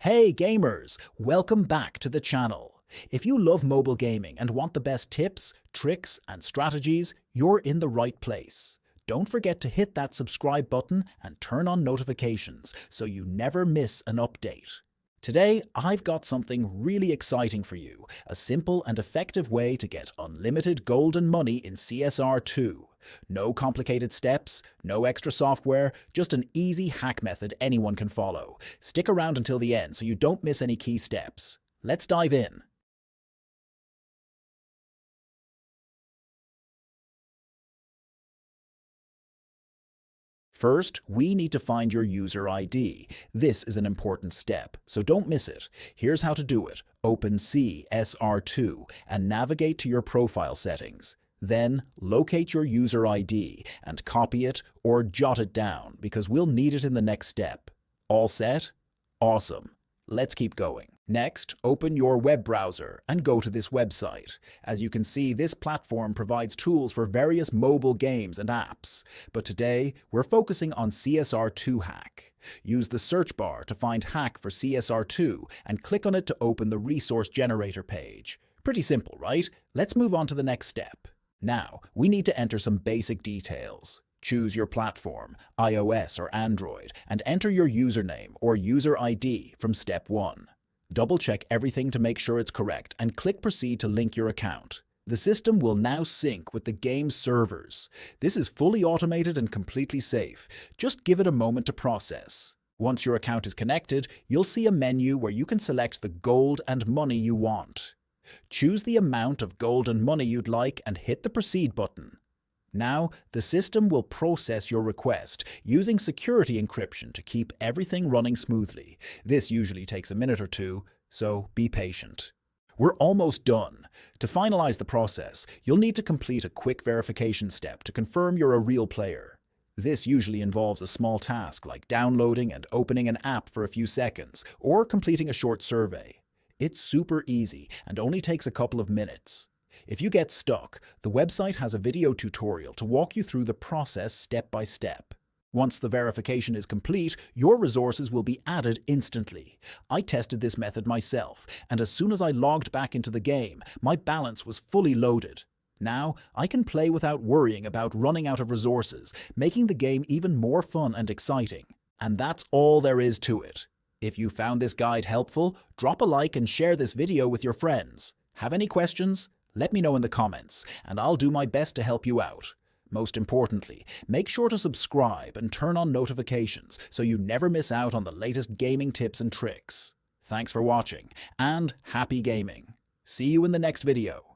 Hey gamers, welcome back to the channel. If you love mobile gaming and want the best tips, tricks, and strategies, you're in the right place. Don't forget to hit that subscribe button and turn on notifications so you never miss an update. Today, I've got something really exciting for you, a simple and effective way to get unlimited golden money in CSR2. No complicated steps, no extra software, just an easy hack method anyone can follow. Stick around until the end so you don't miss any key steps. Let's dive in. First, we need to find your user ID. This is an important step, so don't miss it. Here's how to do it. Open CSR2 and navigate to your profile settings. Then, locate your user ID and copy it or jot it down because we'll need it in the next step. All set? Awesome. Let's keep going. Next, open your web browser and go to this website. As you can see, this platform provides tools for various mobile games and apps. But today, we're focusing on CSR2 Hack. Use the search bar to find Hack for CSR2 and click on it to open the resource generator page. Pretty simple, right? Let's move on to the next step. Now, we need to enter some basic details. Choose your platform, iOS or Android, and enter your username or user ID from step 1. Double-check everything to make sure it's correct and click Proceed to link your account. The system will now sync with the game's servers. This is fully automated and completely safe. Just give it a moment to process. Once your account is connected, you'll see a menu where you can select the gold and money you want. Choose the amount of gold and money you'd like and hit the Proceed button. Now, the system will process your request using security encryption to keep everything running smoothly. This usually takes a minute or two, so be patient. We're almost done. To finalize the process, you'll need to complete a quick verification step to confirm you're a real player. This usually involves a small task like downloading and opening an app for a few seconds or completing a short survey. It's super easy and only takes a couple of minutes. If you get stuck, the website has a video tutorial to walk you through the process step by step. Once the verification is complete, your resources will be added instantly. I tested this method myself, and as soon as I logged back into the game, my balance was fully loaded. Now, I can play without worrying about running out of resources, making the game even more fun and exciting. And that's all there is to it. If you found this guide helpful, drop a like and share this video with your friends. Have any questions? Let me know in the comments, and I'll do my best to help you out. Most importantly, make sure to subscribe and turn on notifications so you never miss out on the latest gaming tips and tricks. Thanks for watching, and happy gaming. See you in the next video.